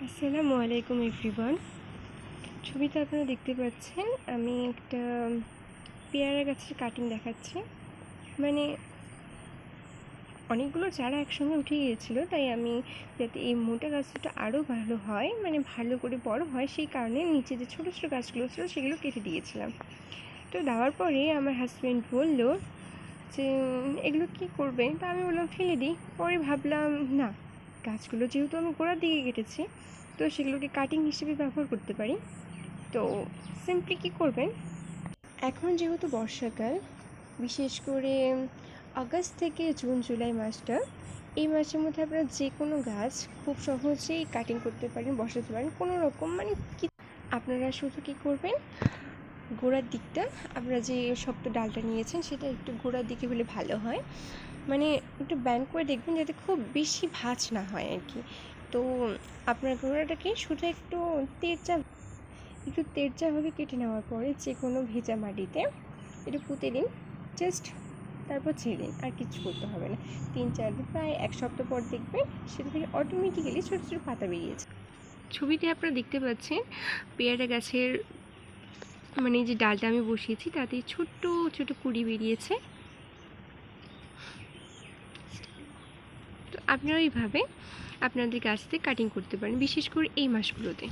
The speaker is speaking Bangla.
আসসালামু আলাইকুম এভরিওয়ান। ছবিতে আপনারা দেখতে পাচ্ছেন আমি একটা পেয়ারা গাছের কাটিং দেখাচ্ছি। মানে অনেকগুলো চারা একসঙ্গে উঠে গিয়েছিলো, তাই আমি যাতে এই মোটা গাছটা আরও ভালো হয়, মানে ভালো করে বড় হয়, সেই কারণে নিচে যে ছোটো ছোটো গাছগুলো ছিল সেগুলো কেটে দিয়েছিলাম। তো দেওয়ার পরে আমার হাজব্যান্ড বললো যে এগুলো কী করবে, তা আমি বললাম ফেলে দিই। পরে ভাবলাম না, গাছগুলো যেহেতু আমি গোড়ার দিকে কেটেছি, তো সেগুলোকে কাটিং হিসেবে ব্যবহার করতে পারি। তো সিম্পলি কী করবেন, এখন যেহেতু বর্ষাকাল, বিশেষ করে আগস্ট থেকে জুন জুলাই মাসটা, এই মাসের মধ্যে আপনারা যে কোনো গাছ খুব সহজেই কাটিং করতে পারেন, বসাতে পারেন কোনো রকম। মানে কি, আপনারা শুধু কী করবেন, গোড়ার দিকটা আপনারা যে শক্ত ডালটা নিয়েছেন সেটা একটু গোড়ার দিকে হলে ভালো হয়, মানে একটু ব্যান্ড করে দেখবেন যাতে খুব বেশি ভাঁজ না হয় আর কি। তো আপনার গোড়াটাকে শুধু একটু তেড়চাভাবে কেটে নেওয়ার পরে যে কোনো ভেজা মাটিতে একটু পুঁতে দিন, জাস্ট তারপর ছেড়ে দিন, আর কিছু করতে হবে না। 3-4 দিন, প্রায় 1 সপ্তাহ পর দেখবেন সেটা থেকে অটোমেটিক্যালি ছোটো ছোটো পাতা বেরিয়েছে। ছবিতে আপনারা দেখতে পাচ্ছেন পেয়ারা গাছের মানে যে ডালটা আমি বসিয়েছি তাতে ছোট্ট ছোট কুঁড়ি বেরিয়েছে। তো আপনারা এইভাবে আপনাদের গাছ থেকে কাটিং করতে পারেন, বিশেষ করে এই মাসগুলোতে।